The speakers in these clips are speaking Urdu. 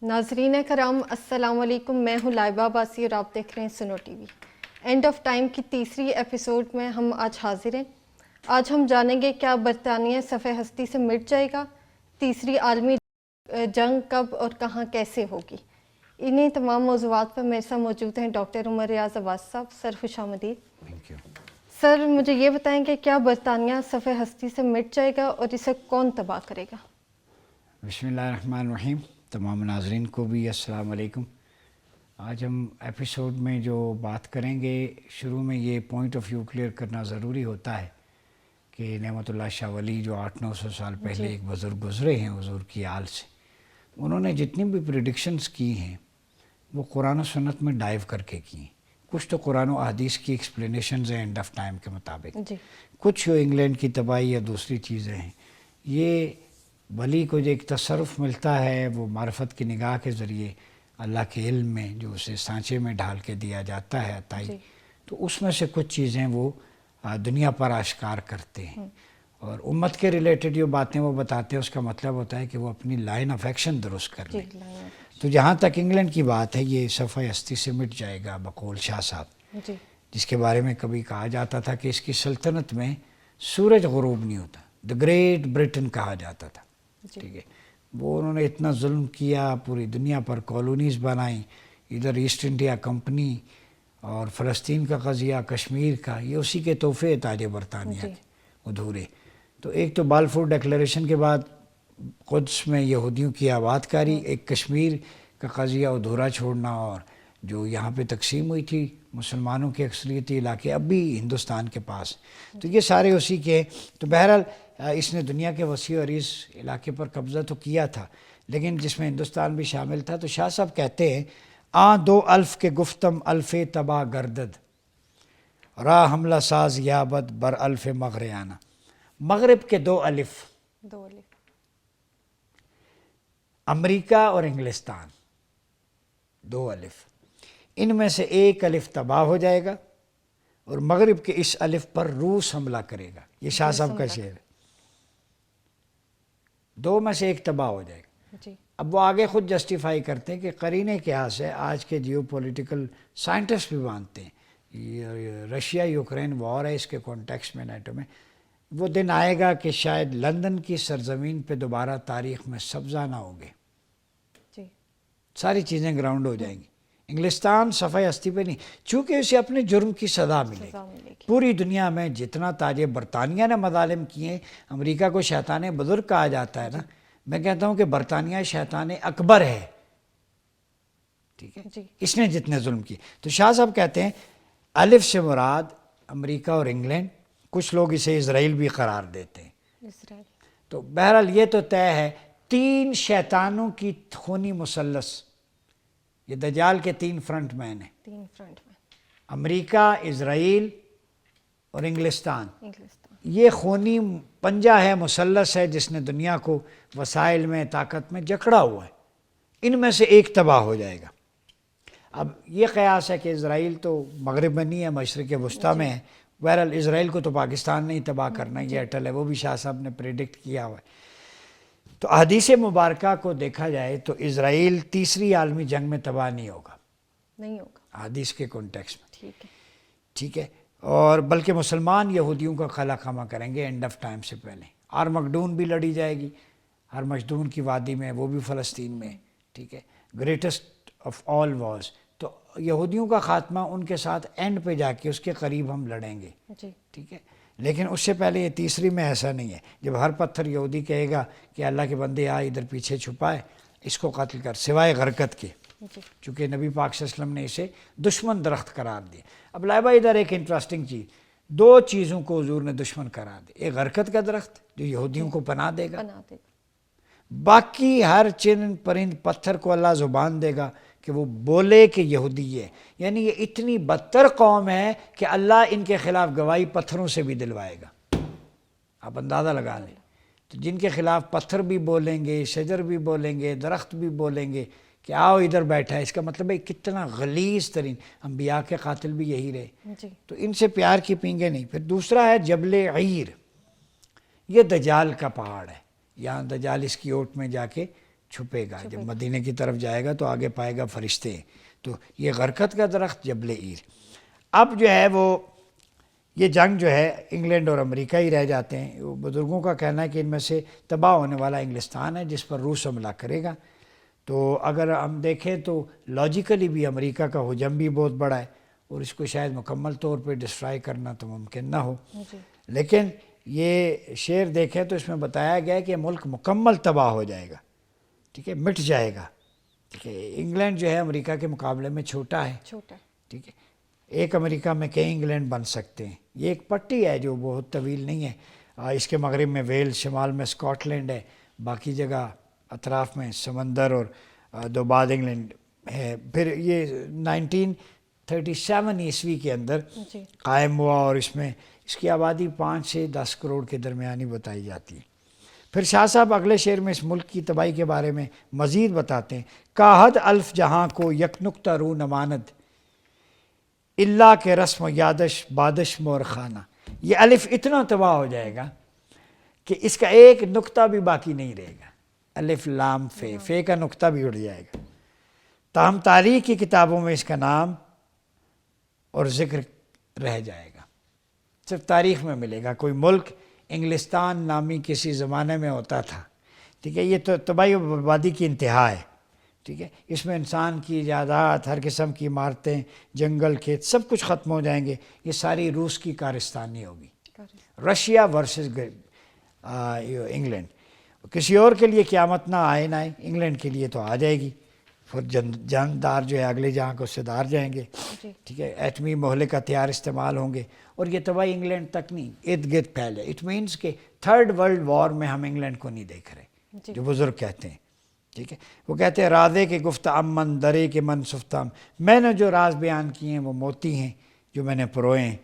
ناظرین کرام السلام علیکم، میں ہوں لائبہ عباسی اور آپ دیکھ رہے ہیں سنو T V. And of time کی تیسری ایپیسوڈ میں ہم آج حاضر ہیں۔ آج ہم جانیں گے کیا برطانیہ صفحہ ہستی سے مٹ جائے گا، تیسری عالمی جنگ کب اور کہاں کیسے ہوگی۔ انہیں تمام موضوعات پر میرے ساتھ موجود ہیں ڈاکٹر عمر ریاض عباس صاحب۔ سر خوش آمدید۔ Thank you. سر مجھے یہ بتائیں کہ کیا برطانیہ صفحہ ہستی سے مٹ جائے گا اور اسے کون تباہ کرے گا؟ بسم اللہ الرحمن الرحیم۔ تمام ناظرین کو بھی السلام علیکم۔ آج ہم ایپیسوڈ میں جو بات کریں گے، شروع میں یہ پوائنٹ آف ویو کلیئر کرنا ضروری ہوتا ہے کہ نعمت اللہ شاہ ولی جو 800-900 سال پہلے ایک بزرگ گزرے ہیں حضور کی آل سے، انہوں نے جتنی بھی پریڈکشنز کی ہیں وہ قرآن و سنت میں ڈائیو کر کے کی ہیں۔ کچھ تو قرآن و احادیث کی ایکسپلینیشنز ہیں اینڈ آف ٹائم کے مطابق، کچھ جو انگلینڈ کی تباہی یا دوسری چیزیں ہیں۔ یہ ولی کو جو ایک تصرف ملتا ہے وہ معرفت کی نگاہ کے ذریعے اللہ کے علم میں جو اسے سانچے میں ڈھال کے دیا جاتا ہے عطائی، تو اس میں سے کچھ چیزیں وہ دنیا پر آشکار کرتے ہیں، اور امت کے ریلیٹڈ جو باتیں وہ بتاتے ہیں اس کا مطلب ہوتا ہے کہ وہ اپنی لائن آف ایکشن درست کر لیں۔ تو جہاں تک انگلینڈ کی بات ہے، یہ صفحہ ہستی سے مٹ جائے گا بقول شاہ صاحب، جس کے بارے میں کبھی کہا جاتا تھا کہ اس کی سلطنت میں سورج غروب نہیں ہوتا، دا گریٹ برٹن کہا جاتا تھا۔ ٹھیک ہے، وہ انہوں نے اتنا ظلم کیا، پوری دنیا پر کالونیز بنائیں، ادھر ایسٹ انڈیا کمپنی اور فلسطین کا قضیہ، کشمیر کا، یہ اسی کے تحفے تاج برطانیہ کے ادھورے۔ تو ایک تو بالفور ڈکلیریشن کے بعد قدس میں یہودیوں کی آباد کاری، ایک کشمیر کا قضیہ ادھورا چھوڑنا، اور جو یہاں پہ تقسیم ہوئی تھی مسلمانوں کے اکثریتی علاقے اب بھی ہندوستان کے پاس، تو یہ سارے اسی کے۔ تو بہرحال اس نے دنیا کے وسیع و عریض علاقے پر قبضہ تو کیا تھا، لیکن جس میں ہندوستان بھی شامل تھا۔ تو شاہ صاحب کہتے ہیں دو الف کے گفتم الف تباہ گردد، راہ حملہ ساز یابد بر الف مغریانہ۔ مغرب کے دو الف، امریکہ اور انگلستان، دو الف، ان میں سے ایک الف تباہ ہو جائے گا اور مغرب کے اس الف پر روس حملہ کرے گا۔ یہ شاہ صاحب کا شعر ہے، دو میں سے ایک تباہ ہو جائے گا۔ اب وہ آگے خود جسٹیفائی کرتے ہیں کہ قرینے کیا ہے، آج کے جیو پولیٹیکل سائنٹسٹ بھی مانتے ہیں رشیا یوکرین وار ہے، اس کے کانٹیکس میں نیٹو میں وہ دن آئے گا کہ شاید لندن کی سرزمین پہ دوبارہ تاریخ میں سبزہ نہ ہوگے، ساری چیزیں گراؤنڈ ہو جائیں گی۔ انگلستان صفحہ ہستی پہ نہیں، چونکہ اسے اپنے جرم کی سزا ملے گی۔ پوری دنیا میں جتنا تاج برطانیہ نے مظالم کیے، امریکہ کو شیطان بزرگ کہا جاتا ہے نا، میں کہتا ہوں کہ برطانیہ شیطان اکبر ہے، ٹھیک ہے، اس نے جتنے ظلم کیے۔ تو شاہ صاحب کہتے ہیں الف سے مراد امریکہ اور انگلینڈ، کچھ لوگ اسے اسرائیل بھی قرار دیتے ہیں۔ تو بہرحال یہ تو طے ہے، تین شیطانوں کی خونی مثلث، یہ دجال کے تین فرنٹ مین ہیں، امریکہ، اسرائیل اور انگلستان۔ یہ خونی پنجہ ہے، مثلث ہے، جس نے دنیا کو وسائل میں، طاقت میں جکڑا ہوا ہے۔ ان میں سے ایک تباہ ہو جائے گا۔ اب یہ قیاس ہے کہ اسرائیل تو مغرب میں نہیں ہے، مشرق وسطیٰ میں ہے۔ بہرحال اسرائیل کو تو پاکستان نہیں تباہ کرنا، یہ اٹل ہے، وہ بھی شاہ صاحب نے پریڈکٹ کیا ہوا ہے۔ تو احادیث مبارکہ کو دیکھا جائے تو اسرائیل تیسری عالمی جنگ میں تباہ نہیں ہوگا، احادیث کے کانٹیکس میں، ٹھیک ہے، اور بلکہ مسلمان یہودیوں کا خلا خامہ کریں گے اینڈ آف ٹائم سے پہلے۔ آرمگڈون بھی لڑی جائے گی، ہرمجدون کی وادی میں، وہ بھی فلسطین میں، ٹھیک ہے، گریٹسٹ آف آل وارز۔ تو یہودیوں کا خاتمہ ان کے ساتھ اینڈ پہ جا کے اس کے قریب ہم لڑیں گے، ٹھیک ہے، لیکن اس سے پہلے یہ تیسری میں ایسا نہیں ہے۔ جب ہر پتھر یہودی کہے گا کہ اللہ کے بندے آ ادھر پیچھے چھپائے، اس کو قتل کر، سوائے غرقت کے، چونکہ نبی پاک صلی اللہ علیہ وسلم نے اسے دشمن درخت قرار دیا۔ اب لائبہ ادھر ایک انٹرسٹنگ چیز، دو چیزوں کو حضور نے دشمن قرار دیا، ایک غرقت کا درخت جو یہودیوں کو پناہ دے گا، باقی ہر چرند پرند پتھر کو اللہ زبان دے گا کہ وہ بولے کہ یہودی ہے۔ یعنی یہ اتنی بدتر قوم ہے کہ اللہ ان کے خلاف گواہی پتھروں سے بھی دلوائے گا، آپ اندازہ لگا لیں۔ تو جن کے خلاف پتھر بھی بولیں گے، شجر بھی بولیں گے، درخت بھی بولیں گے کہ آؤ ادھر بیٹھا ہے، اس کا مطلب ہے کتنا غلیظ ترین، انبیاء کے قاتل بھی یہی رہے، تو ان سے پیار کی پینگے نہیں۔ پھر دوسرا ہے جبل عیر، یہ دجال کا پہاڑ ہے، یہاں دجال اس کی اوٹ میں جا کے چھپے گا. جب مدینے کی طرف جائے گا تو آگے پائے گا فرشتے. تو یہ غرقد کا درخت جبل عیر. اب جو ہے وہ یہ جنگ جو ہے انگلینڈ اور امریکہ ہی رہ جاتے ہیں. بزرگوں کا کہنا ہے کہ ان میں سے تباہ ہونے والا انگلستان ہے جس پر روس حملہ کرے گا. تو اگر ہم دیکھیں تو لاجیکلی بھی امریکہ کا حجم بھی بہت بڑا ہے اور اس کو شاید مکمل طور پہ ڈسٹرائی کرنا تو ممکن نہ ہو. لیکن یہ شعر دیکھیں تو اس میں بتایا گیا ہے کہ ملک مکمل تباہ ہو جائے گا. ٹھیک ہے, مٹ جائے گا. ٹھیک ہے, انگلینڈ جو ہے امریکہ کے مقابلے میں چھوٹا ہے. ٹھیک ہے, ایک امریکہ میں کئی انگلینڈ بن سکتے ہیں. یہ ایک پٹی ہے جو بہت طویل نہیں ہے. اس کے مغرب میں ویلز, شمال میں اسکاٹ لینڈ ہے, باقی جگہ اطراف میں سمندر اور دو بعد انگلینڈ ہے. پھر یہ 1937 عیسوی کے اندر قائم ہوا اور اس کی آبادی 5 سے 10 کروڑ کے درمیانی بتائی جاتی ہے. پھر شاہ صاحب اگلے شعر میں اس ملک کی تباہی کے بارے میں مزید بتاتے ہیں. کاہد الف جہاں کو یک نقطہ رو نماند اللہ کے رسم و یادش بادش مور خانہ. یہ الف اتنا تباہ ہو جائے گا کہ اس کا ایک نقطہ بھی باقی نہیں رہے گا. الف لام فے, فے کا نقطہ بھی اڑ جائے گا. تاہم تاریخ کی کتابوں میں اس کا نام اور ذکر رہ جائے گا. صرف تاریخ میں ملے گا. کوئی ملک انگلستان نامی کسی زمانے میں ہوتا تھا. ٹھیک ہے, یہ تو تباہی و بربادی کی انتہا ہے. ٹھیک ہے, اس میں انسان کی ایجادات, ہر قسم کی عمارتیں, جنگل, کھیت سب کچھ ختم ہو جائیں گے. یہ ساری روس کی کارستانی ہوگی. Russia versus England. کسی اور کے لیے قیامت نہ آئے نہ آئے, انگلینڈ کے لیے تو آ جائے گی. پھر جاندار جو ہے اگلے جہاں کو صدار جائیں گے. ٹھیک ہے, ایٹمی مہلک ہتھیار استعمال ہوں گے اور یہ تباہی انگلینڈ تک نہیں, ارد گرد پھیلے. اٹ مینس کہ تھرڈ ورلڈ وار میں ہم انگلینڈ کو نہیں دیکھ رہے, جو بزرگ کہتے ہیں. ٹھیک ہے, وہ کہتے ہیں رازے کے گفت امن درے کے من سفتم. میں نے جو راز بیان کیے ہیں وہ موتی ہیں جو میں نے پروئے ہیں.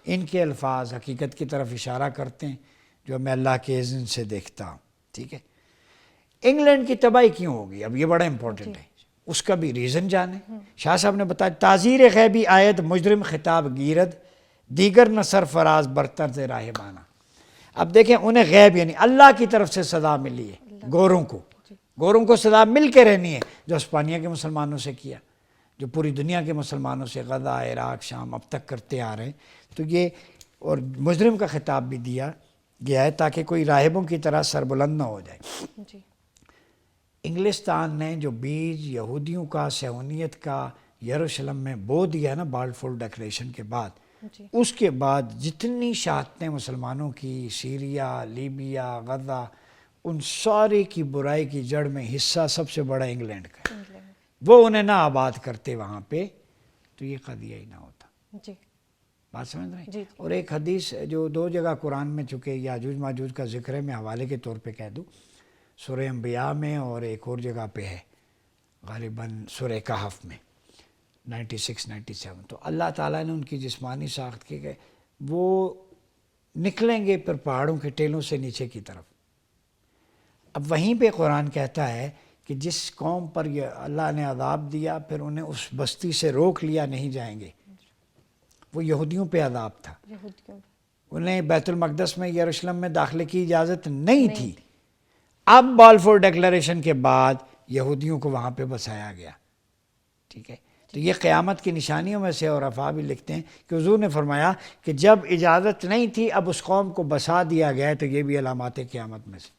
ان کے الفاظ حقیقت کی طرف اشارہ کرتے ہیں جو میں اللہ کے اذن سے دیکھتا ہوں. ٹھیک ہے, انگلینڈ کی تباہی کیوں ہوگی, اب یہ بڑا امپورٹنٹ ہے, اس کا بھی ریزن جانیں. شاہ صاحب نے بتایا تعزیر غیبی آیت مجرم خطاب گیرد دیگر نہ سرفراز برتر سے راہبانہ. اب دیکھیں انہیں غیب یعنی اللہ کی طرف سے سزا ملی ہے. گوروں کو سزا مل کے رہنی ہے, جو اسپانیہ کے مسلمانوں سے کیا, جو پوری دنیا کے مسلمانوں سے غزہ, عراق, شام اب تک کرتے آ رہے ہیں. تو یہ اور مجرم کا خطاب بھی دیا گیا ہے تاکہ کوئی راہبوں کی طرح سربلند نہ ہو جائے. انگلستان نے جو بیج یہودیوں کا, صہیونیت کا یروشلم میں بو دیا نا بالفور ڈکلیریشن کے بعد, اس کے بعد جتنی شہادتیں مسلمانوں کی سیریا, لیبیا, غزہ, ان سارے کی برائی کی جڑ میں حصہ سب سے بڑا انگلینڈ کا. وہ انہیں نہ آباد کرتے وہاں پہ تو یہ قضیہ ہی نہ ہوتا. بات سمجھ رہے ہیں. اور ایک حدیث جو 2 جگہ قرآن میں چکے یاجوج ماجوج کا ذکر ہے, میں حوالے کے طور پہ کہہ دوں, سورہ انبیاء میں اور ایک اور جگہ پہ ہے غالباً سورہ کہف میں 96-97. تو اللہ تعالیٰ نے ان کی جسمانی ساخت کی کہ وہ نکلیں گے پھر پہاڑوں کے ٹیلوں سے نیچے کی طرف. اب وہیں پہ قرآن کہتا ہے کہ جس قوم پر یہ اللہ نے عذاب دیا پھر انہیں اس بستی سے روک لیا, نہیں جائیں گے. وہ یہودیوں پہ عذاب تھا, انہیں بیت المقدس میں یروشلم میں داخلے کی اجازت نہیں تھی. اب بالفور ڈکلیریشن کے بعد یہودیوں کو وہاں پہ بسایا گیا. ٹھیک ہے, تو یہ قیامت کی نشانیوں میں سے, اور افا بھی لکھتے ہیں کہ حضور نے فرمایا کہ جب اجازت نہیں تھی اب اس قوم کو بسا دیا گیا, تو یہ بھی علامات قیامت میں سے.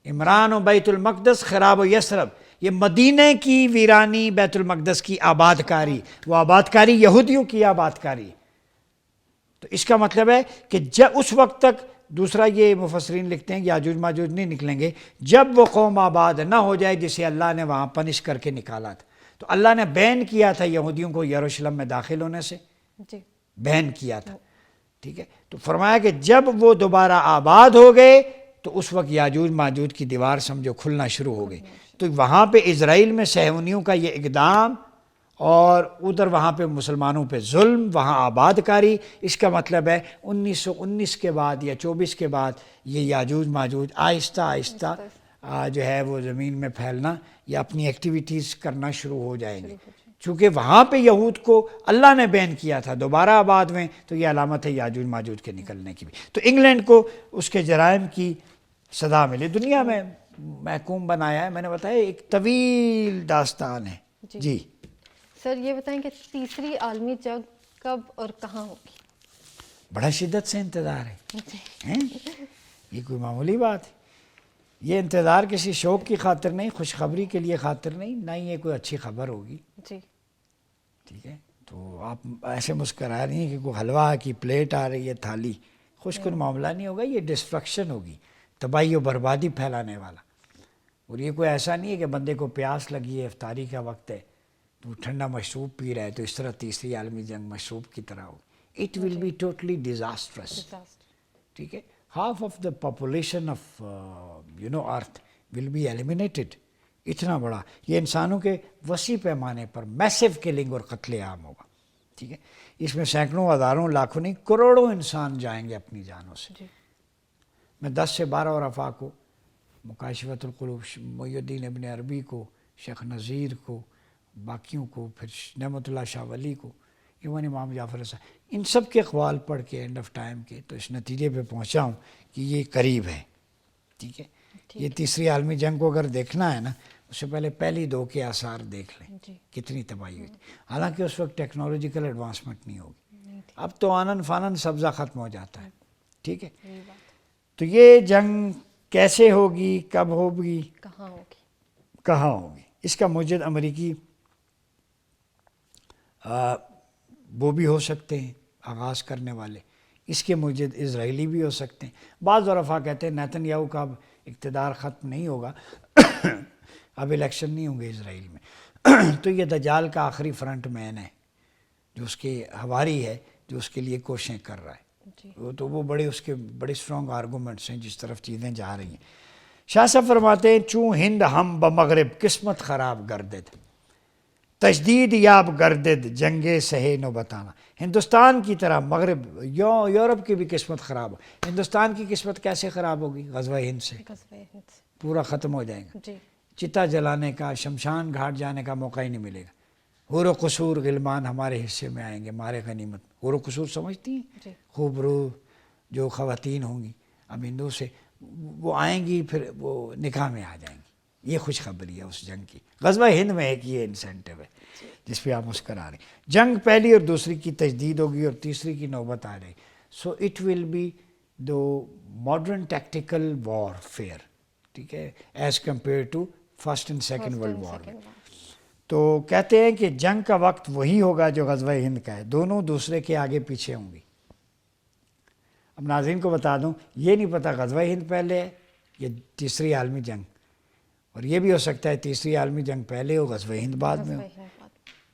عمران و بیت المقدس خراب و یثرب, یہ مدینہ کی ویرانی, بیت المقدس کی آباد کاری, وہ آباد کاری یہودیوں کی آباد کاری. تو اس کا مطلب ہے کہ جب اس وقت تک, دوسرا یہ مفسرین لکھتے ہیں کہ یاجوج ماجوج نہیں نکلیں گے جب وہ قوم آباد نہ ہو جائے جسے اللہ نے وہاں پنش کر کے نکالا تھا. تو اللہ نے بین کیا تھا یہودیوں کو یروشلم میں داخل ہونے سے, بین کیا تھا. ٹھیک ہے, تو فرمایا کہ جب وہ دوبارہ آباد ہو گئے تو اس وقت یاجوج ماجوج کی دیوار سمجھو کھلنا شروع ہو گئی. تو وہاں پہ اسرائیل میں صہیونیوں کا یہ اقدام اور ادھر وہاں پہ مسلمانوں پہ ظلم, وہاں آباد کاری, اس کا مطلب ہے 1919 کے بعد یا 24 کے بعد یہ یاجوج ماجوج آہستہ آہستہ جو ہے وہ زمین میں پھیلنا یا اپنی ایکٹیویٹیز کرنا شروع ہو جائیں گے. چونکہ وہاں پہ یہود کو اللہ نے بین کیا تھا دوبارہ آباد میں, تو یہ علامت ہے یاجوج ماجوج کے نکلنے کی بھی. تو انگلینڈ کو اس کے جرائم کی سزا ملی. دنیا میں محکوم بنایا ہے. میں نے بتایا ایک طویل داستان ہے. جی سر یہ بتائیں کہ تیسری عالمی جنگ کب اور کہاں ہوگی؟ بڑا شدت سے انتظار ہے. یہ کوئی معمولی بات ہے. یہ انتظار کسی شوق کی خاطر نہیں، خوشخبری کے لیے خاطر نہیں، نہ ہی یہ کوئی اچھی خبر ہوگی. جی ٹھیک ہے، تو آپ ایسے مسکرا رہی ہیں کہ کوئی حلوہ کی پلیٹ آ رہی ہے، تھالی. خوش کن معاملہ نہیں ہوگا، یہ ڈسٹرکشن ہوگی، تباہی و بربادی پھیلانے والا. اور یہ کوئی ایسا نہیں ہے کہ بندے کو پیاس لگی ہے، افطاری کا وقت ہے تو ٹھنڈا مشروب پی رہا ہے تو اس طرح تیسری عالمی جنگ مشروب کی طرح ہو. It will be totally disastrous. ٹھیک ہے، half of the population of earth will be eliminated. اتنا بڑا یہ انسانوں کے وسیع پیمانے پر میسو کلنگ اور قتل عام ہوگا. ٹھیک ہے، اس میں سینکڑوں ہزاروں لاکھوں نہیں کروڑوں انسان جائیں گے اپنی جانوں سے. میں 10 سے 12 عرفاء کو، مکاشفۃ القلوب محی الدین ابن عربی کو، شیخ نذیر کو، باقیوں کو، پھر نعمت اللہ شاہ ولی کو، ایون امام جعفر صاحب، ان سب کے اقوال پڑھ کے اینڈ آف ٹائم کے تو اس نتیجے پہ پہنچا ہوں کہ یہ قریب ہے. ٹھیک ہے، یہ تیسری عالمی جنگ کو اگر دیکھنا ہے نا، اس سے پہلے پہلی 2 کے آثار دیکھ لیں کتنی تباہی ہوئی. حالانکہ اس وقت ٹیکنالوجیکل ایڈوانسمنٹ نہیں ہوگی، اب تو آنن فانن سبزہ ختم ہو جاتا ہے. ٹھیک ہے، تو یہ جنگ کیسے ہوگی، کب ہوگی، کہاں ہوگی، اس کا موجد امریکی وہ بھی ہو سکتے ہیں آغاز کرنے والے، اس کے موجد اسرائیلی بھی ہو سکتے ہیں. بعض عرفاء کہتے ہیں نیتن یاہو کا اب اقتدار ختم نہیں ہوگا، اب الیکشن نہیں ہوں گے اسرائیل میں، تو یہ دجال کا آخری فرنٹ مین ہے جو اس کے حواری ہے، جو اس کے لیے کوششیں کر رہا ہے. تو وہ اس کے بڑے اسٹرانگ آرگومنٹس ہیں جس طرف چیزیں جا رہی ہیں. شاہ صاحب فرماتے ہیں چوں ہند ہم بمغرب قسمت خراب گردد، تجدید یاب گردد جنگے سہے نو بتانا. ہندوستان کی طرح مغرب یورپ کی بھی قسمت خراب ہو. ہندوستان کی قسمت کیسے خراب ہوگی؟ غزوہ ہند سے پورا ختم ہو جائے گا. چتا جلانے کا، شمشان گھاٹ جانے کا موقع ہی نہیں ملے گا. حور و قصور غلمان ہمارے حصے میں آئیں گے مارے غنیمت. حور و قصور سمجھتی ہیں؟ خوب روح جو خواتین ہوں گی اب ہندو سے، وہ آئیں گی، پھر وہ نکاح میں آ جائیں گی. یہ خوشخبری ہے اس جنگ کی. غزوہ ہند میں ایک یہ انسینٹو ہے جس پہ آپ مسکرا رہے ہیں. جنگ پہلی اور دوسری کی تجدید ہوگی اور تیسری کی نوبت آ جائے گی. So it will be two modern tactical warfare. ٹھیک ہے، as compare to first and second world war میں. تو کہتے ہیں کہ جنگ کا وقت وہی ہوگا جو غزوہ ہند کا ہے، دونوں دوسرے کے آگے پیچھے ہوں گی. اب ناظرین کو بتا دوں، یہ نہیں پتہ غزوہ ہند پہلے ہے یا تیسری عالمی جنگ، اور یہ بھی ہو سکتا ہے تیسری عالمی جنگ پہلے ہو، غزوہ ہند بعد میں ہو.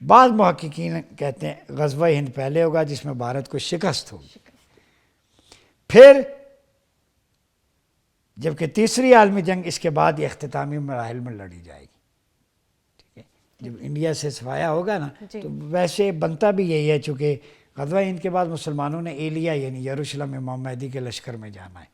بعض محققین کہتے ہیں غزوہ ہند پہلے ہوگا جس میں بھارت کو شکست ہوگی، پھر جبکہ تیسری عالمی جنگ اس کے بعد یہ اختتامی مراحل میں لڑی جائے گی. ٹھیک ہے، جب انڈیا سے صفایا ہوگا نا تو ویسے بنتا بھی یہی ہے، چونکہ غزوہ ہند کے بعد مسلمانوں نے ایلیا یعنی یروشلم امام مہدی کے لشکر میں جانا ہے،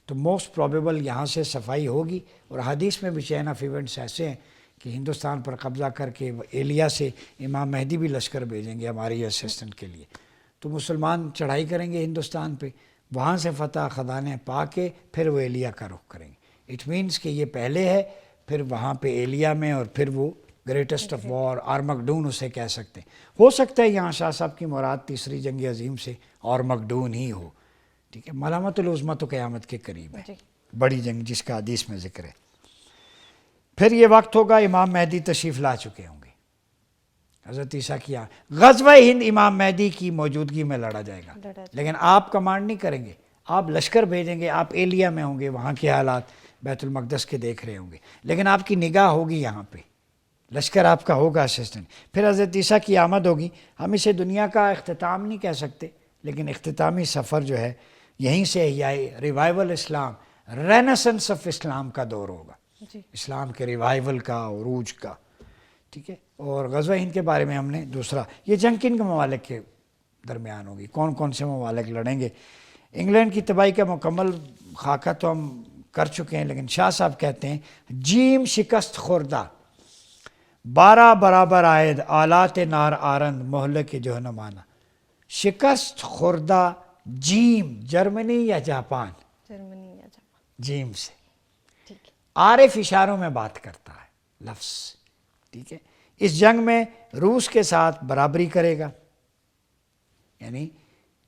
تو موسٹ پروبیبل یہاں سے صفائی ہوگی. اور حدیث میں بھی چین آف ایونٹس ایسے ہیں کہ ہندوستان پر قبضہ کر کے ایلیا سے امام مہدی بھی لشکر بھیجیں گے ہماری اسسٹنٹ کے لیے. تو مسلمان چڑھائی کریں گے ہندوستان پہ، وہاں سے فتح خزانے پا کے پھر وہ ایلیا کا رخ کریں گے. اٹ مینس کہ یہ پہلے ہے، پھر وہاں پہ ایلیا میں، اور پھر وہ گریٹسٹ آف وار آرمگڈون اسے کہہ سکتے ہیں. ہو سکتا ہے یہاں شاہ صاحب کی مراد تیسری جنگ عظیم سے آرمگڈون ہی ہو. ٹھیک ہے، ملامت العظمیٰ تو قیامت کے قریب ہے، بڑی جنگ جس کا حدیث میں ذکر ہے. پھر یہ وقت ہوگا امام مہدی تشریف لا چکے ہوں گے. حضرت عیسیٰ کی غزوہ ہند امام مہدی کی موجودگی میں لڑا جائے گا، لیکن آپ کمانڈ نہیں کریں گے، آپ لشکر بھیجیں گے، آپ ایلیا میں ہوں گے، وہاں کے حالات بیت المقدس کے دیکھ رہے ہوں گے، لیکن آپ کی نگاہ ہوگی یہاں پہ، لشکر آپ کا ہوگا اسسٹنٹ. پھر حضرت عیسیٰ کی آمد ہوگی. ہم اسے دنیا کا اختتام نہیں کہہ سکتے، لیکن اختتامی سفر جو ہے یہیں سے ریوائول اسلام، رینیسنس آف اسلام کا دور ہوگا، اسلام کے ریوائول کا، عروج کا. ٹھیک ہے، اور غزوہ ہند کے بارے میں ہم نے دوسرا، یہ جنگ کن کے ممالک کے درمیان ہوگی، کون کون سے ممالک لڑیں گے. انگلینڈ کی تباہی کا مکمل خاکہ تو ہم کر چکے ہیں، لیکن شاہ صاحب کہتے ہیں جیم شکست خوردہ 12 برابر عائد آلات نار آرند مہلک جہنمانہ. شکست خوردہ جیم، جرمنی یا جاپان؟ جیم سے. عارف اشاروں میں بات کرتا ہے لفظ، ٹھیک ہے. اس جنگ میں روس کے ساتھ برابری کرے گا، یعنی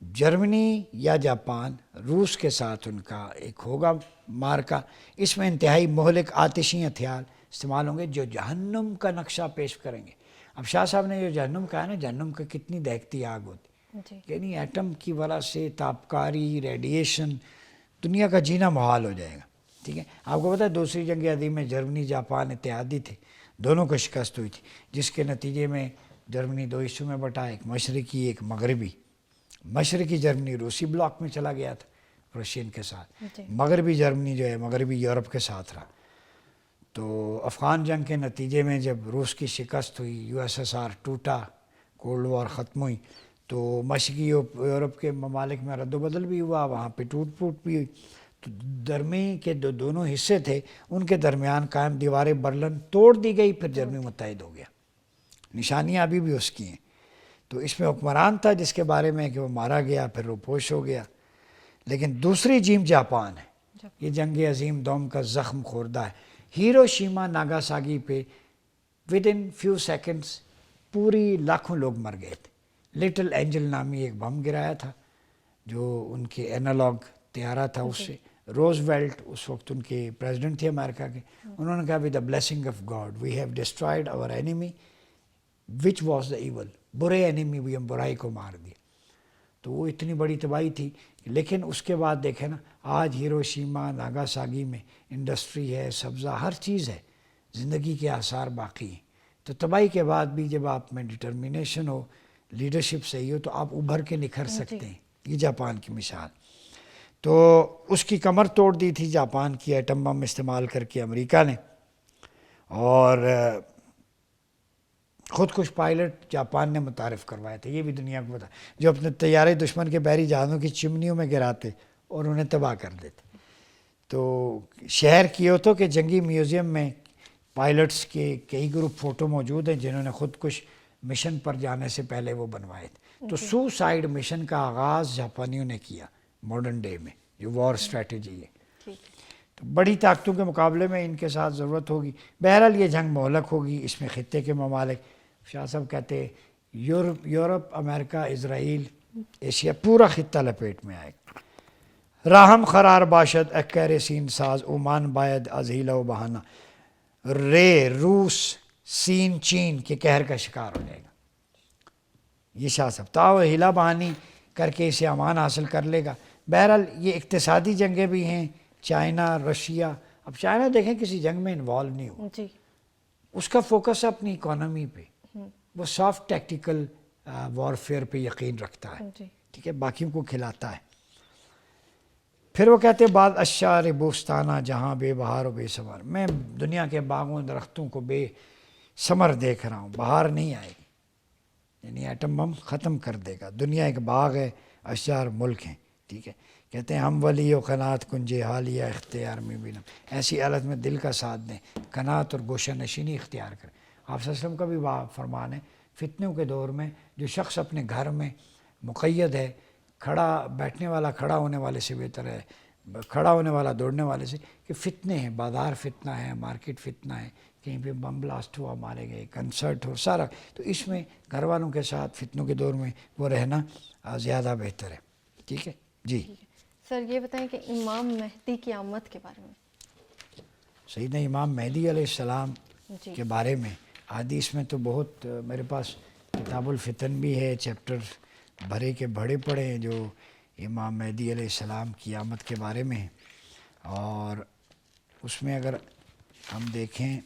جرمنی یا جاپان روس کے ساتھ ان کا ایک ہوگا مارکا. اس میں انتہائی مہلک آتشی ہتھیار استعمال ہوں گے جو جہنم کا نقشہ پیش کریں گے. اب شاہ صاحب نے جو جہنم کہا نا، جہنم کا کتنی دہتی آگ ہوتی، یعنی ایٹم کی وجہ سے تابکاری، ریڈیشن، دنیا کا جینا محال ہو جائے گا. ٹھیک ہے. آپ کو پتہ ہے دوسری جنگ عظیم میں جرمنی جاپان اتحادی تھے، دونوں کو شکست ہوئی تھی، جس کے نتیجے میں جرمنی دو حصوں میں بٹا، ایک مشرقی ایک مغربی. مشرقی جرمنی روسی بلاک میں چلا گیا تھا رشین کے ساتھ، مغربی جرمنی جو ہے مغربی یورپ کے ساتھ رہا. تو افغان جنگ کے نتیجے میں جب روس کی شکست ہوئی، یو ایس ایس آر ٹوٹا، کولڈ وار ختم ہوئی، تو مشرقی یورپ کے ممالک میں رد و بدل بھی ہوا، وہاں پہ ٹوٹ پھوٹ بھی ہوئی. تو درمیان کے دونوں حصے تھے، ان کے درمیان قائم دیوار برلن توڑ دی گئی، پھر جرمنی متحد ہو گیا. نشانیاں ابھی بھی اس کی ہیں. تو اس میں حکمران تھا جس کے بارے میں کہ وہ مارا گیا، پھر وہ پوش ہو گیا. لیکن دوسری جنگ جاپان ہے، یہ جنگ عظیم دوم کا زخم خوردہ ہے. ہیروشیما ناگاساکی پہ ود ان فیو سیکنڈز پوری لاکھوں لوگ مر گئے تھے. لٹل اینجل نامی ایک بم گرایا تھا جو ان کے اینالاگ طیارہ تھا، اس سے روز ویلٹ اس وقت ان کے پریزیڈنٹ تھے امریکہ کے، انہوں نے کہا with the blessing of God we have destroyed our enemy which was the evil, برے اینیمی بھی ہم برائی کو مار دیا. تو وہ اتنی بڑی تباہی تھی. لیکن اس کے بعد دیکھیں نا، آج ہیروشیما ناگاساکی میں انڈسٹری ہے، سبزہ، ہر چیز ہے، زندگی کے آثار باقی ہیں. تو تباہی کے بعد بھی جب آپ میں ڈٹرمینیشن ہو، لیڈرشپ صحیح ہو، تو آپ ابھر کے نکھر سکتے ہیں. یہ جاپان کی مثال. تو اس کی کمر توڑ دی تھی جاپان کی ایٹم بم استعمال کر کے امریکہ نے. اور خود کش پائلٹ جاپان نے متعارف کروائے تھے، یہ بھی دنیا کو پتا، جو اپنے طیارے دشمن کے بحری جہازوں کی چمنیوں میں گراتے اور انہیں تباہ کر دیتے. تو شہر کیوتو کے جنگی میوزیم میں پائلٹس کے کئی گروپ فوٹو موجود ہیں جنہوں نے خود کش مشن پر جانے سے پہلے وہ بنوائے تھے. تو سوسائڈ مشن کا آغاز جاپانیوں نے کیا ماڈرن ڈے میں، جو وار اسٹریٹجی ہے. تو بڑی طاقتوں کے مقابلے میں ان کے ساتھ ضرورت ہوگی. بہرحال یہ جنگ مہلک ہوگی. اس میں خطے کے ممالک، شاہ صاحب کہتے ہیں یورپ، امریکہ، اسرائیل، ایشیا، پورا خطہ لپیٹ میں آئے گا. راہم قرار باشد اکیر سین ساز عمان باید از ہیلا و بہانہ، روس سین چین کے قہر کا شکار ہو جائے گا. یہ شاہ صاحب تاؤ ہیلا بہانی کر کے اسے امان حاصل کر لے گا. بہرحال یہ اقتصادی جنگیں بھی ہیں، چائنا، رشیا. اب چائنا دیکھیں کسی جنگ میں انوالو نہیں ہو، اس کا فوکس ہے اپنی اکانومی پہ، وہ سافٹ ٹیکٹیکل وارفیئر پہ یقین رکھتا ہے. ٹھیک ہے، باقیوں کو کھلاتا ہے. پھر وہ کہتے ہیں بعد اشعار بوستانہ جہاں بے بہار و بے ثمر، میں دنیا کے باغوں درختوں کو بے ثمر دیکھ رہا ہوں، بہار نہیں آئے گی. یعنی ایٹم بم ختم کر دے گا. دنیا ایک باغ ہے، اشجار ملک ہیں. ٹھیک ہے. کہتے ہیں ہم ولی و قناعت کنجے حالیہ اختیار میں بھی ایسی حالت میں دل کا ساتھ دیں، قناعت اور گوشہ نشینی اختیار کریں. آپ صلی اللہ علیہ وسلم کا بھی فرمان ہے، فتنوں کے دور میں جو شخص اپنے گھر میں مقید ہے، کھڑا بیٹھنے والا کھڑا ہونے والے سے بہتر ہے، کھڑا ہونے والا دوڑنے والے سے، کہ فتنے ہیں، بازار فتنہ ہے، مارکیٹ فتنہ ہے، کہیں پہ بم بلاسٹ ہوا، مارے گئے، کنسرٹ ہو، سارا. تو اس میں گھر والوں کے ساتھ فتنوں کے دور میں وہ رہنا زیادہ بہتر ہے. ٹھیک ہے جی. سر یہ بتائیں کہ امام مہدی کی آمد کے بارے میں. سیدنا امام مہدی علیہ السلام کے بارے میں حدیث میں تو بہت، میرے پاس کتاب الفتن بھی ہے، چیپٹر بھرے کے بڑے پڑے ہیں جو امام مہدی علیہ السلام کی آمد کے بارے میں ہیں. اور اس میں اگر ہم دیکھیں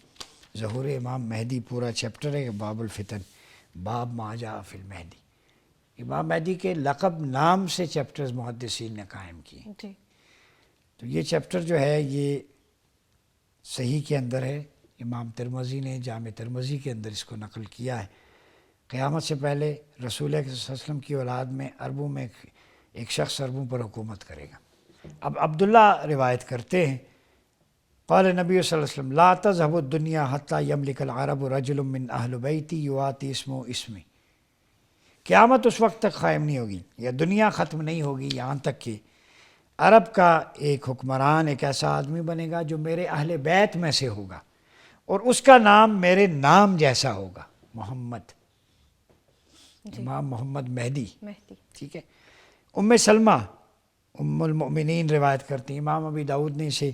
ظہور امام مہدی پورا چیپٹر ہے، باب الفتن، باب ما جاء فی المہدی. امام مہدی کے لقب نام سے چیپٹرز محدثین نے قائم کیے. تو یہ چیپٹر جو ہے یہ صحیح کے اندر ہے، امام ترمذی نے جامع ترمذی کے اندر اس کو نقل کیا ہے. قیامت سے پہلے رسول اللہ صلی اللہ علیہ وسلم کی اولاد میں عربوں میں ایک شخص عربوں پر حکومت کرے گا. اب عبداللہ روایت کرتے ہیں، قال نبی صلی اللہ علیہ وسلم لا تذهب الدنيا حتى يملك العرب رجل من اہل بیتی یواتی اسمہ اسمی. قیامت اس وقت تک قائم نہیں ہوگی یا دنیا ختم نہیں ہوگی یہاں تک کہ عرب کا ایک حکمران، ایک ایسا آدمی بنے گا جو میرے اہل بیت میں سے ہوگا، اور اس کا نام میرے نام جیسا ہوگا، محمد، امام محمد مہدی۔ ٹھیک ہے۔ ام سلمہ ام المؤمنین روایت کرتی ہیں، امام ابی داؤد نے اسے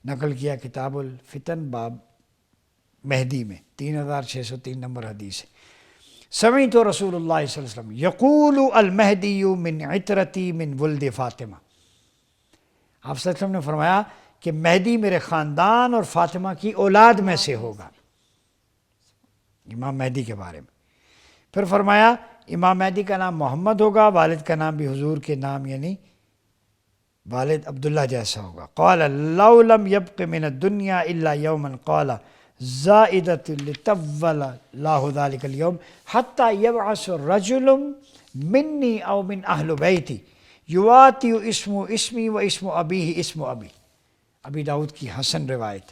نقل کیا کتاب الفتن باب مہدی میں، 3603 نمبر حدیث ہے۔ سمعت رسول اللہ صلی اللہ علیہ وسلم یقول المہدی من عطرتی من ولد فاطمہ، آپ صلی اللہ علیہ وسلم نے فرمایا کہ مہدی میرے خاندان اور فاطمہ کی اولاد میں سے ہوگا، امام مہدی کے بارے میں۔ پھر فرمایا امام مہدی کا نام محمد ہوگا، والد کا نام بھی حضور کے نام یعنی والد عبداللہ جیسا ہوگا۔ قال لو لم يبق من الدنیا الا یوما قال زائدۃ لطول اللہ ذلک اليوم حتی یبعث رجل منی او من اہل بیتی یواتی اسم اسمی و اسم ابیہ اسم ابی، ابی داؤد کی حسن روایت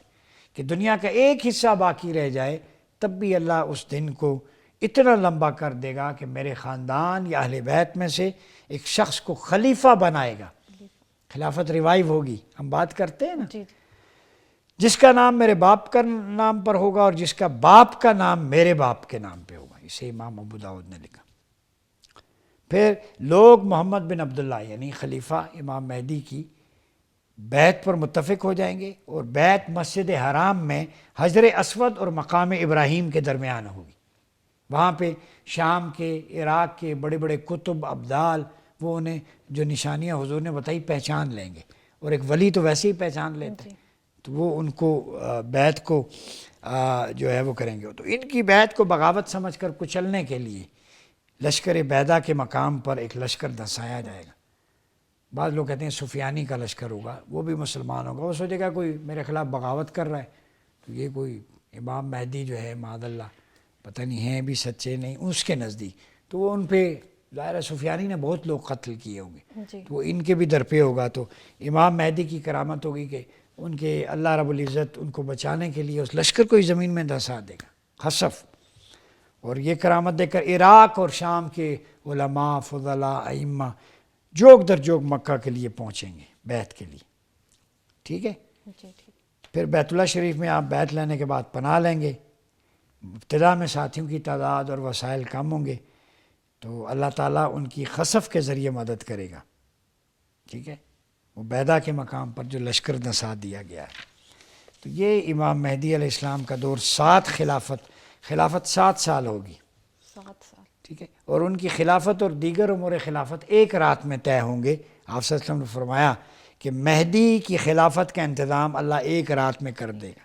کہ دنیا کا ایک حصہ باقی رہ جائے تب بھی اللہ اس دن کو اتنا لمبا کر دے گا کہ میرے خاندان یا اہل بیت میں سے ایک شخص کو خلیفہ بنائے گا، خلافت ریوائیو ہوگی، ہم بات کرتے ہیں نا، جس کا نام میرے باپ کا نام پر ہوگا اور جس کا باپ کا نام میرے باپ کے نام پہ ہوگا، اسے امام ابو داؤد نے لکھا۔ پھر لوگ محمد بن عبداللہ یعنی خلیفہ امام مہدی کی بیت پر متفق ہو جائیں گے، اور بیت مسجد حرام میں حجر اسود اور مقام ابراہیم کے درمیان ہوگی۔ وہاں پہ شام کے، عراق کے بڑے بڑے کتب، ابدال، وہ انہیں جو نشانیاں حضور نے بتائی پہچان لیں گے، اور ایک ولی تو ویسے ہی پہچان لیتے ہیں، تو وہ ان کو بیت کو جو ہے وہ کریں گے۔ تو ان کی بیت کو بغاوت سمجھ کر کچلنے کے لیے لشکر بیدہ کے مقام پر ایک لشکر دھسایا جائے گا۔ بعض لوگ کہتے ہیں سفیانی کا لشکر ہوگا، وہ بھی مسلمان ہوگا، وہ سوچے گا کوئی میرے خلاف بغاوت کر رہا ہے، تو یہ کوئی امام مہدی جو ہے معاذ اللہ پتہ نہیں ہیں بھی سچے نہیں اس کے نزدیک، تو وہ ان پہ ظاہر سفیانی نے بہت لوگ قتل کیے ہوں گے، تو وہ ان کے بھی در پہ ہوگا۔ تو امام مہدی کی کرامت ہوگی کہ ان کے اللہ رب العزت ان کو بچانے کے لیے اس لشکر کو ہی زمین میں دھسا دے گا، خسف، اور یہ کرامت دے کر عراق اور شام کے علماء، فضلاء، ائمہ جوگ در جوگ مکہ کے لیے پہنچیں گے بیت کے لیے۔ ٹھیک ہے۔ پھر بیت اللہ شریف میں آپ بیت لینے کے بعد پناہ لیں گے، ابتدا میں ساتھیوں کی تعداد اور وسائل کم ہوں گے، تو اللہ تعالیٰ ان کی خسف کے ذریعے مدد کرے گا۔ ٹھیک ہے، وہ بیدہ کے مقام پر جو لشکر دھسا دیا گیا ہے۔ تو یہ امام مہدی علیہ السلام کا دور 7 خلافت 7 سال ہوگی، 7 سال۔ ٹھیک ہے، اور ان کی خلافت اور دیگر امور خلافت ایک رات میں طے ہوں گے۔ آپ صلی اللہ علیہ وسلم نے فرمایا کہ مہدی کی خلافت کا انتظام اللہ ایک رات میں کر دے گا،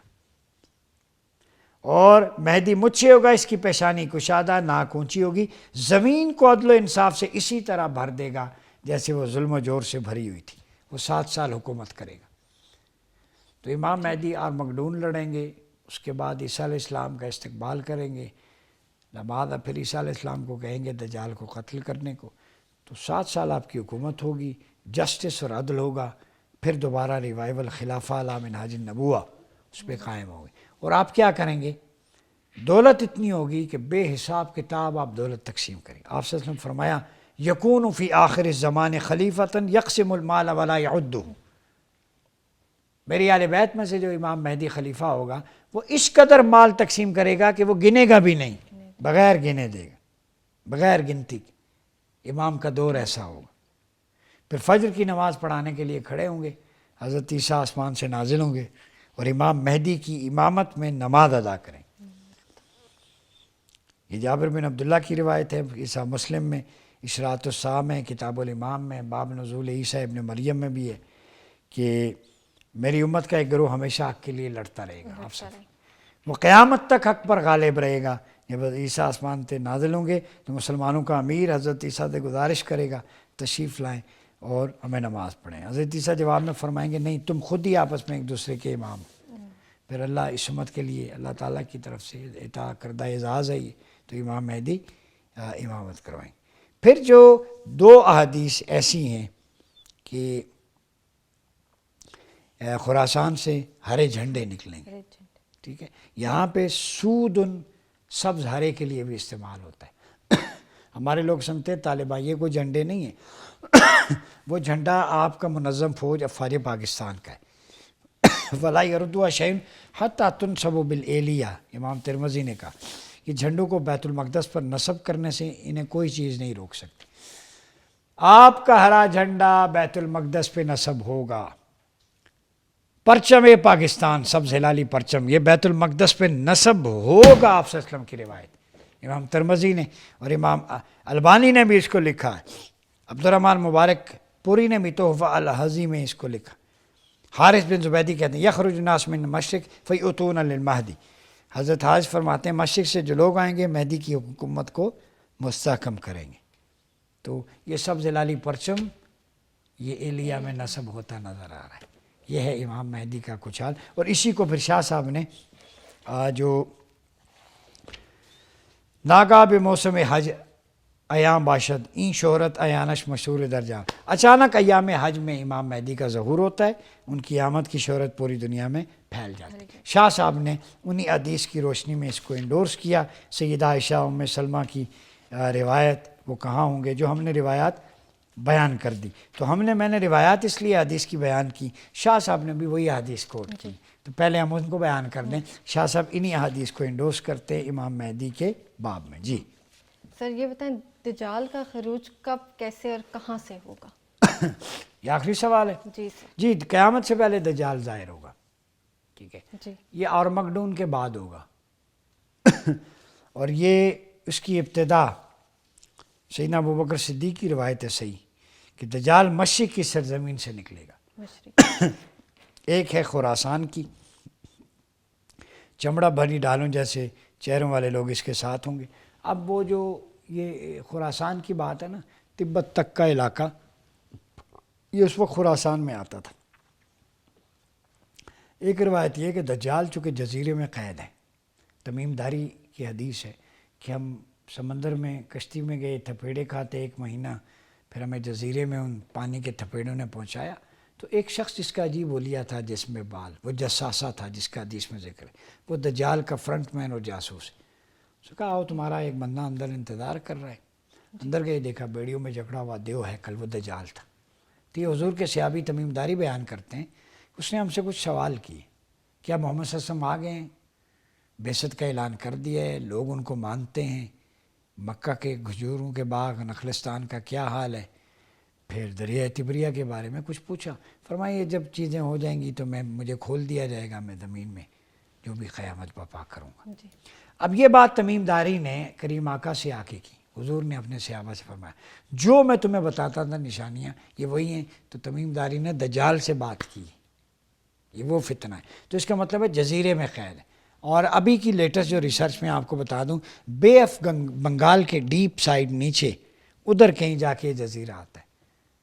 اور مہدی مجھ سے ہوگا، اس کی پیشانی کشادہ، ناک اونچی ہوگی، زمین کو عدل و انصاف سے اسی طرح بھر دے گا جیسے وہ ظلم و جور سے بھری ہوئی تھی۔ وہ 7 سال حکومت کرے گا۔ تو امام مہدی آرمگڈون لڑیں گے، اس کے بعد عیسیٰ علیہ السلام کا استقبال کریں گے، بعد پھر عیسیٰ علیہ السلام کو کہیں گے دجال کو قتل کرنے کو۔ تو 7 سال آپ کی حکومت ہوگی، جسٹس اور عدل ہوگا، پھر دوبارہ ریوائیول خلافہ علی منہاج النبوہ اس پہ قائم ہوگی۔ اور آپ کیا کریں گے؟ دولت اتنی ہوگی کہ بے حساب کتاب آپ دولت تقسیم کریں گے۔ آپ صلی اللہ علیہ وسلم فرمایا یکون فی آخر الزمان خلیفتاً یقسم المال ولا یعدہ، میری آل بیت میں سے جو امام مہدی خلیفہ ہوگا وہ اس قدر مال تقسیم کرے گا کہ وہ گنے گا بھی نہیں، بغیر گنے دے گا، بغیر گنتی کے۔ امام کا دور ایسا ہوگا۔ پھر فجر کی نماز پڑھانے کے لیے کھڑے ہوں گے، حضرت عیسیٰ آسمان سے نازل ہوں گے اور امام مہدی کی امامت میں نماز ادا کریں۔ یہ جابر بن عبداللہ کی روایت ہے، عیسیٰ مسلم میں، اشراط الساعہ میں، کتاب الامام میں، باب نزول عیسیٰ ابن مریم میں بھی ہے کہ میری امت کا ایک گروہ ہمیشہ حق کے لیے لڑتا رہے گا، آپ سب وہ قیامت تک حق پر غالب رہے گا۔ جب عیسیٰ آسمان سے نازل ہوں گے تو مسلمانوں کا امیر حضرت عیسیٰ سے گزارش کرے گا تشریف لائیں اور ہمیں نماز پڑھیں۔ حضرت عیسیٰ جواب میں فرمائیں گے نہیں، تم خود ہی آپس میں ایک دوسرے کے امام ہو۔ پھر اللہ اس امت کے لیے اللہ تعالیٰ کی طرف سے عطا کردہ اعزاز ہے یہ، تو امام مہدی امامت کروائیں۔ پھر جو 2 احادیث ایسی ہیں کہ خراسان سے ہرے جھنڈے نکلیں گے، ٹھیک ہے، یہاں پہ سود سبز ہرے کے لیے بھی استعمال ہوتا ہے ہمارے لوگ سمجھتے طالبان یہ کوئی جھنڈے نہیں ہیں وہ جھنڈا آپ کا منظم فوج افواج پاکستان کا ہے. ولا یردوا شیء حتی تنصب بالیلیہ، امام ترمذی نے کہا کہ جھنڈوں کو بیت المقدس پر نصب کرنے سے انہیں کوئی چیز نہیں روک سکتی. آپ کا ہرا جھنڈا بیت المقدس پہ نصب ہوگا. پرچم پاکستان سبز ہلالی پرچم یہ بیت المقدس پہ نصب ہوگا. آپ صلی اللہ علیہ وسلم کی روایت امام ترمذی نے اور امام البانی نے بھی اس کو لکھا ہے. عبدالرحمن مبارک پوری نے بھی تحفہ الحزی میں اس کو لکھا. حارث بن زبیدی کہتے ہیں یخرج الناس من مشرق فیؤتون للمہدی، حضرت حارث فرماتے ہیں مشرق سے جو لوگ آئیں گے مہدی کی حکومت کو مستحکم کریں گے. تو یہ سبز ہلالی پرچم یہ ایلیا میں نصب ہوتا نظر آ رہا ہے. یہ ہے امام مہدی کا کچھ حال. اور اسی کو پھر شاہ صاحب نے جو ناگاہ بموسم حج ایام باشد این شہرت ایانش مشہور درجہ، اچانک ایام حج میں امام مہدی کا ظہور ہوتا ہے، ان کی آمد کی شہرت پوری دنیا میں پھیل جاتی ہے. شاہ صاحب نے انہی حدیث کی روشنی میں اس کو انڈورس کیا. سیدہ عائشہ ام سلمہ کی روایت وہ کہاں ہوں گے جو ہم نے روایات بیان کر دی. تو میں نے روایات اس لیے حدیث کی بیان کی، شاہ صاحب نے بھی وہی حدیث کوٹ کی، تو پہلے ہم ان کو بیان کر دیں. شاہ صاحب انہی حدیث کو انڈورس کرتے ہیں امام مہدی کے باب میں. جی سر یہ بتائیں دجال کا خروج کب، کیسے اور کہاں سے ہوگا؟ یہ آخری سوال ہے. جی سر. جی قیامت سے پہلے دجال ظاہر ہوگا. ٹھیک ہے جی. یہ آرمگڈون کے بعد ہوگا اور یہ اس کی ابتدا سیدنا ابوبکر صدیق کی روایت ہے صحیح کہ دجال مشرق کی سرزمین سے نکلے گا. مشرق ایک ہے خراسان کی، چمڑا بھری ڈالوں جیسے چہروں والے لوگ اس کے ساتھ ہوں گے. اب وہ جو یہ خراسان کی بات ہے نا، تبت تک کا علاقہ یہ اس وقت خراسان میں آتا تھا. ایک روایت یہ کہ دجال چونکہ جزیرے میں قید ہے، تمیم داری کی حدیث ہے کہ ہم سمندر میں کشتی میں گئے، تھپیڑے کھاتے 1 مہینہ، پھر ہمیں جزیرے میں ان پانی کے تھپیڑوں نے پہنچایا. تو ایک شخص جس کا عجیب حلیہ تھا جس میں بال، وہ جساسہ تھا جس کا حدیث میں ذکر ہے، وہ دجال کا فرنٹ مین اور جاسوس ہے. اس نے کہا آؤ تمہارا ایک بندہ اندر انتظار کر رہا ہے. اندر گئے دیکھا بیڑیوں میں جکڑا ہوا دیو ہے، کل وہ دجال تھا. تو یہ حضور کے صحابی تمیم داری بیان کرتے ہیں، اس نے ہم سے کچھ سوال کیے، کیا محمد صلی اللہ علیہ وسلم آ گئے ہیں، بعثت کا اعلان کر دیا ہے، لوگ ان کو مانتے ہیں، مکہ کے کھجوروں کے باغ نخلستان کا کیا حال ہے، پھر دریائے تبریہ کے بارے میں کچھ پوچھا. فرمایا یہ جب چیزیں ہو جائیں گی تو مجھے کھول دیا جائے گا، میں زمین میں جو بھی قیامت برپا کروں گا. جی. اب یہ بات تمیم داری نے کریم آقا سے آ کے کی. حضور نے اپنے صحابہ سے فرمایا جو میں تمہیں بتاتا تھا نشانیاں یہ وہی ہیں. تو تمیم داری نے دجال سے بات کی، یہ وہ فتنہ ہے. تو اس کا مطلب ہے جزیرے میں قید ہے. اور ابھی کی لیٹسٹ جو ریسرچ میں آپ کو بتا دوں، بے آف بنگال کے ڈیپ سائڈ نیچے ادھر کہیں جا کے جزیرہ آتا ہے.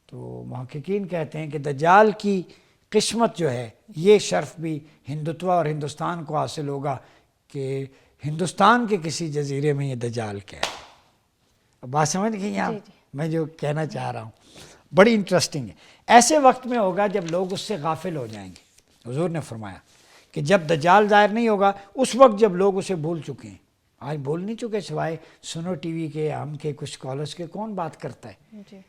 تو محققین کہتے ہیں کہ دجال کی قسمت جو ہے یہ شرف بھی ہندوتوا اور ہندوستان کو حاصل ہوگا کہ ہندوستان کے کسی جزیرے میں یہ دجال کیا ہے. اب بات سمجھ گئی آپ؟ میں جو کہنا چاہ رہا ہوں بڑی انٹرسٹنگ ہے. ایسے وقت میں ہوگا جب لوگ اس سے غافل ہو جائیں گے. حضور نے فرمایا کہ جب دجال ظاہر نہیں ہوگا اس وقت جب لوگ اسے بھول چکے ہیں. آج بھول نہیں چکے سوائے سنو ٹی وی کے، ہم کے، کچھ اسکالرس کے. کون بات کرتا ہے؟ جی.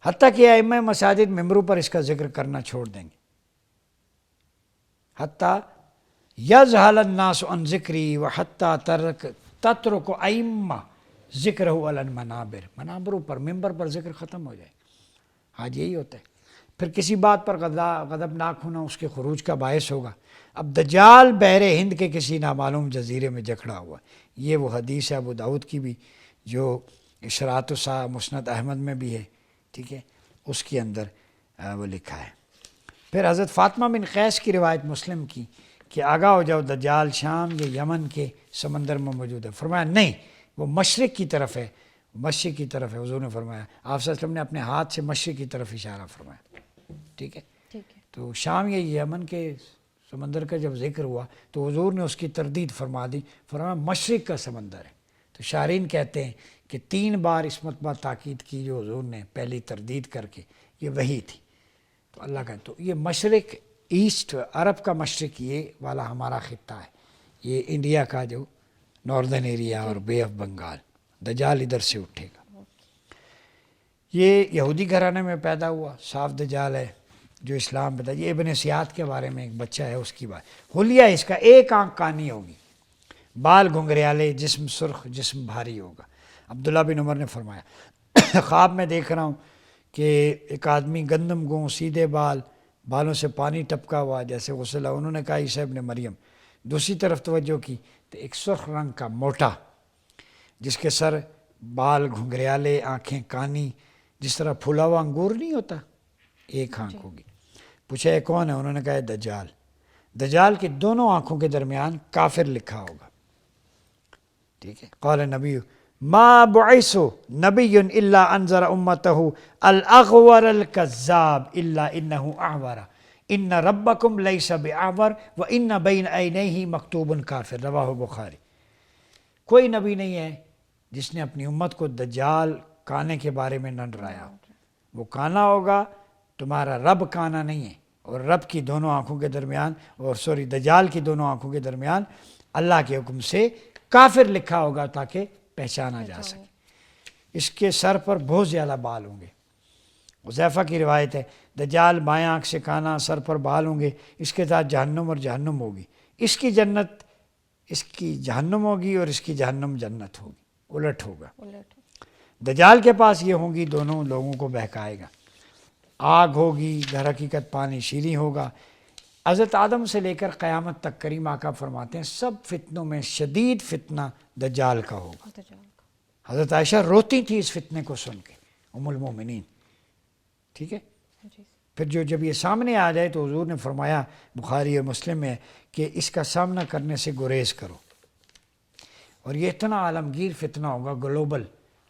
حتیٰ کہ ائمہ مساجد ممبروں پر اس کا ذکر کرنا چھوڑ دیں گے. حتیٰ یذہل الناس عن ذکری وحتیٰ تترک ائمہ ذکرہ علی المنابر، منابروں پر، ممبر پر ذکر ختم ہو جائے. آج یہی ہوتا ہے. پھر کسی بات پر غضبناک ہونا اس کے خروج کا باعث ہوگا. اب دجال بحر ہند کے کسی نامعلوم جزیرے میں جکڑا ہوا. یہ وہ حدیث ہے ابو داؤد کی بھی جو اشراط الساعہ مسند احمد میں بھی ہے. ٹھیک ہے، اس کے اندر وہ لکھا ہے. پھر حضرت فاطمہ بن قیس کی روایت مسلم کی کہ آگاہ ہو جاؤ دجال شام یا یمن کے سمندر میں موجود ہے. فرمایا نہیں، وہ مشرق کی طرف ہے، مشرق کی طرف ہے. حضور نے فرمایا، آپ صلی اللہ علیہ وسلم نے اپنے ہاتھ سے مشرق کی طرف اشارہ فرمایا. ٹھیک ہے. تو شام یا یمن کے سمندر کا جب ذکر ہوا تو حضور نے اس کی تردید فرما دی. فرمایا مشرق کا سمندر ہے. تو شارحین کہتے ہیں کہ 3 بار اس مرتبہ تاکید کی جو حضور نے پہلی تردید کر کے، یہ وہی تھی. تو اللہ کا تو یہ مشرق، ایسٹ، عرب کا مشرق یہ والا ہمارا خطہ ہے، یہ انڈیا کا جو ناردرن ایریا اور بے آف بنگال. دجال ادھر سے اٹھے گا. یہ یہودی گھرانے میں پیدا ہوا، صاف دجال ہے جو اسلام بتا. یہ ابن سیاد کے بارے میں ایک بچہ ہے، اس کی بات. حلیہ اس کا ایک آنکھ کانی ہوگی، بال گھنگریالے، جسم سرخ، جسم بھاری ہوگا. عبداللہ بن عمر نے فرمایا خواب میں دیکھ رہا ہوں کہ ایک آدمی گندم گوں، سیدھے بالوں سے پانی ٹپکا ہوا جیسے غسل. انہوں نے کہا عیسیٰ ابن مریم. دوسری طرف توجہ کی تو ایک سرخ رنگ کا موٹا، جس کے سر بال گھنگریالے، آنکھیں کانی، جس طرح پھولا ہوا انگور نہیں ہوتا، ایک آنکھ ہوگی. پوچھا یہ کون ہے؟ انہوں نے کہا دجال. دجال کی دونوں آنکھوں کے درمیان کافر لکھا ہوگا. ٹھیک ہے. قال نبی ما بعث نبی الا انذر امته الاغور الكذاب الا انه اعور ان ربکم لیس باعور وان بین عینیہ مکتوب کافر. رواہ بخاری. کوئی نبی نہیں ہے جس نے اپنی امت کو دجال کانے کے بارے میں نہ ڈرایا ہو. وہ کانا ہوگا، تمہارا رب کانا نہیں ہے. اور رب کی دونوں آنکھوں کے درمیان، اور دجال کی دونوں آنکھوں کے درمیان اللہ کے حکم سے کافر لکھا ہوگا تاکہ پہچانا جا سکے. اس کے سر پر بہت زیادہ بال ہوں گے. حذیفہ کی روایت ہے دجال بائیں آنکھ سے کانا، سر پر بال ہوں گے، اس کے ساتھ جہنم اور جہنم ہوگی. اس کی جنت اس کی جہنم ہوگی اور اس کی جہنم جنت ہوگی، الٹ ہوگا. دجال کے پاس یہ ہوں گی، دونوں لوگوں کو بہکائے گا. آگ ہوگی، در حقیقت پانی شیریں ہوگا. حضرت آدم سے لے کر قیامت تک کریم آقا فرماتے ہیں سب فتنوں میں شدید فتنہ دجال کا ہوگا. حضرت عائشہ روتی تھی اس فتنے کو سن کے، ام المومنین. ٹھیک ہے. پھر جب یہ سامنے آ جائے تو حضور نے فرمایا، بخاری اور مسلم میں، کہ اس کا سامنا کرنے سے گریز کرو. اور یہ اتنا عالمگیر فتنہ ہوگا، گلوبل.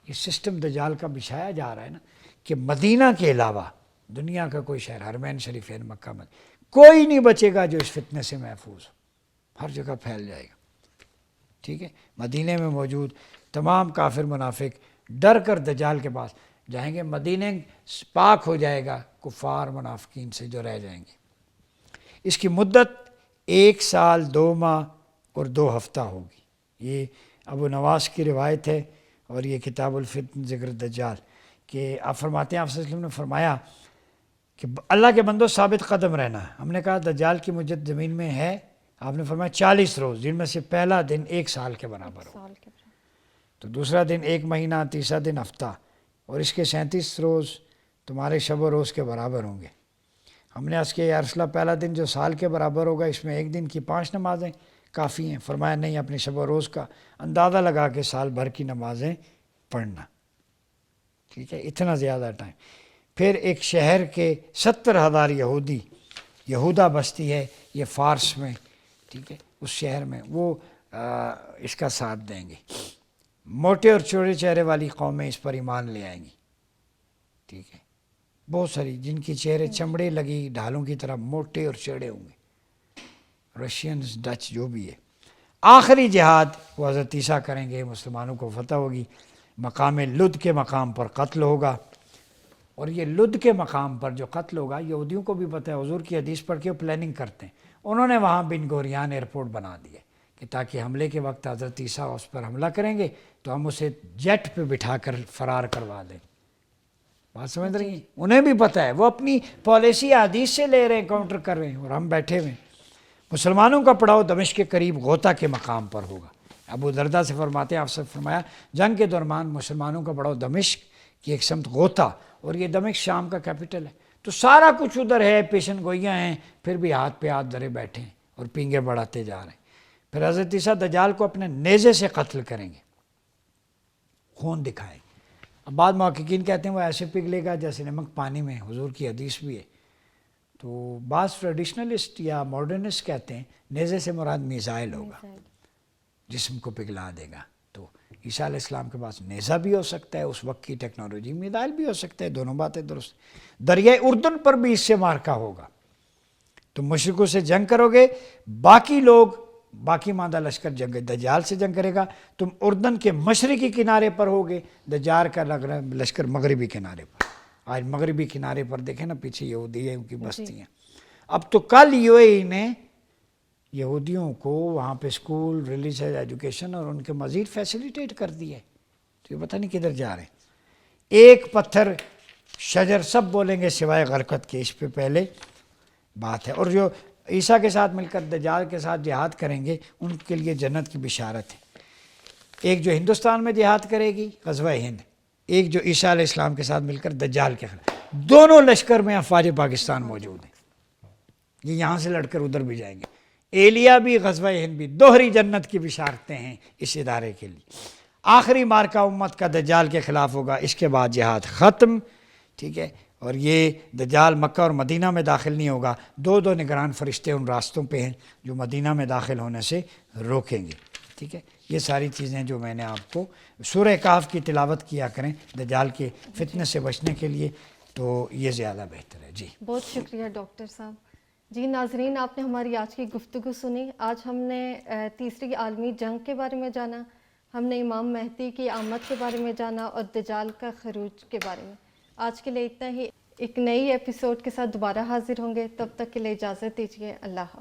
یہ سسٹم دجال کا بچھایا جا رہا ہے نا، کہ مدینہ کے علاوہ دنیا کا کوئی شہر، حرمین شریفین، مکہ میں کوئی نہیں بچے گا جو اس فتنے سے محفوظ ہو. ہر جگہ پھیل جائے گا. ٹھیک ہے. مدینہ میں موجود تمام کافر منافق ڈر کر دجال کے پاس جائیں گے. مدینہ پاک ہو جائے گا کفار منافقین سے جو رہ جائیں گے. اس کی مدت 1 سال 2 ماہ اور 2 ہفتہ ہوگی. یہ ابو نواس کی روایت ہے، اور یہ کتاب الفتن ذکر دجال، کہ آپ فرماتے ہیں آپ صلی اللہ علیہ وسلم نے فرمایا کہ اللہ کے بندوں ثابت قدم رہنا ہے. ہم نے کہا دجال کی مدت زمین میں ہے؟ آپ نے فرمایا 40 روز، جن میں سے پہلا دن 1 سال کے برابر ہو، تو دوسرا دن 1 مہینہ، تیسرا دن ہفتہ، اور اس کے 37 روز تمہارے شب و روز کے برابر ہوں گے. ہم نے عرض کیا یا رسول اللہ پہلا دن جو سال کے برابر ہوگا اس میں 1 دن کی 5 نمازیں کافی ہیں؟ فرمایا نہیں، اپنے شب و روز کا اندازہ لگا کے سال بھر کی نمازیں پڑھنا. ٹھیک ہے. اتنا زیادہ ٹائم. پھر ایک شہر کے 70,000 یہودی، یہودا بستی ہے یہ فارس میں، ٹھیک ہے، اس شہر میں، وہ اس کا ساتھ دیں گے. موٹے اور چوڑے چہرے والی قومیں اس پر ایمان لے آئیں گی. ٹھیک ہے. بہت ساری جن کی چہرے چمڑے لگی ڈھالوں کی طرح موٹے اور چڑے ہوں گے، رشینز، ڈچ، جو بھی ہے. آخری جہاد وہ حضرت عیسیٰ کریں گے، مسلمانوں کو فتح ہوگی. مقام لد کے مقام پر قتل ہوگا. اور یہ لد کے مقام پر جو قتل ہوگا، یہودیوں کو بھی پتہ ہے، حضور کی حدیث پڑھ کے پلاننگ کرتے ہیں. انہوں نے وہاں بن گوریان ایئرپورٹ بنا دیے کہ تاکہ حملے کے وقت حضرت عیسیٰ اس پر حملہ کریں گے تو ہم اسے جیٹ پہ بٹھا کر فرار کروا دیں. بات سمجھ رہی ہیں؟ انہیں بھی پتہ ہے، وہ اپنی پالیسی حدیث سے لے رہے ہیں، کاؤنٹر کر رہے ہیں، اور ہم بیٹھے ہوئے. مسلمانوں کا پڑاؤ دمشق کے قریب غوطہ کے مقام پر ہوگا. ابو دردہ سے فرماتے ہیں آپ سے فرمایا جنگ کے دوران مسلمانوں کا پڑاؤ دمشق کی ایک سمت غوطہ، اور یہ دمشق شام کا کیپٹل ہے، تو سارا کچھ ادھر ہے، پیشن گوئیاں ہیں، پھر بھی ہاتھ پہ ہاتھ دھرے بیٹھے ہیں اور پینگے بڑھاتے جا رہے ہیں. پھر حضرت عیسیٰ دجال کو اپنے نیزے سے قتل کریں گے، خون دکھائیں. اب بعض محققین کہتے ہیں وہ ایسے پگھلے گا جیسے نمک پانی میں، حضور کی حدیث بھی ہے. تو بعض ٹریڈیشنلسٹ یا ماڈرنسٹ کہتے ہیں نیزے سے مراد میزائل ہوگا، جسم کو پگھلا دے گا. تو عیسیٰ علیہ السلام کے پاس نیزہ بھی ہو سکتا ہے، اس وقت کی ٹیکنالوجی، میزائل بھی ہو سکتا ہے، دونوں باتیں درست. دریائے اردن پر بھی اس سے مارکا ہوگا. تم مشرکوں سے جنگ کرو گے، باقی لوگ، باقی ماندہ لشکر جنگ دجال سے جنگ کرے گا. تم اردن کے مشرقی کنارے پر ہوگے، دجال کا لشکر مغربی کنارے پر. آج مغربی کنارے پر دیکھیں نا، پیچھے یہودیوں کی بستی ہیں. اب تو کل یو اے ای نے یہودیوں کو وہاں پہ اسکول، ریلیجیس ایجوکیشن اور ان کے مزید فیسیلیٹیٹ کر دی ہے. تو یہ پتہ نہیں کدھر جا رہے ہیں. ایک پتھر شجر سب بولیں گے سوائے غرقت کے، اس پہ پہلے بات ہے۔ اور جو عیسیٰ کے ساتھ مل کر دجال کے ساتھ جہاد کریں گے ان کے لیے جنت کی بشارت ہے۔ ایک جو ہندوستان میں جہاد کرے گی غزوہ ہند، ایک جو عیسیٰ علیہ السلام کے ساتھ مل کر دجال کے خلاف، دونوں لشکر میں افواج پاکستان موجود ہیں، یہ یہاں سے لڑ کر ادھر بھی جائیں گے۔ ایلیا بھی غزوہ ہند بھی دوہری جنت کی بشارتیں ہیں اس ادارے کے لیے۔ آخری مارکہ امت کا دجال کے خلاف ہوگا، اس کے بعد جہاد ختم، ٹھیک ہے۔ اور یہ دجال مکہ اور مدینہ میں داخل نہیں ہوگا، دو نگران فرشتے ان راستوں پہ ہیں جو مدینہ میں داخل ہونے سے روکیں گے، ٹھیک ہے۔ یہ ساری چیزیں جو میں نے آپ کو، سورہ کہف کی تلاوت کیا کریں دجال کے فتنے سے بچنے کے لیے، تو یہ زیادہ بہتر ہے۔ جی بہت شکریہ ڈاکٹر صاحب۔ جی ناظرین، آپ نے ہماری آج کی گفتگو سنی۔ آج ہم نے تیسری عالمی جنگ کے بارے میں جانا، ہم نے امام مہدی کی آمد کے بارے میں جانا اور دجال کا خروج کے بارے میں۔ آج کے لیے اتنا ہی، ایک نئی ایپیسوڈ کے ساتھ دوبارہ حاضر ہوں گے، تب تک کے لیے اجازت دیجیے، اللہ حافظ۔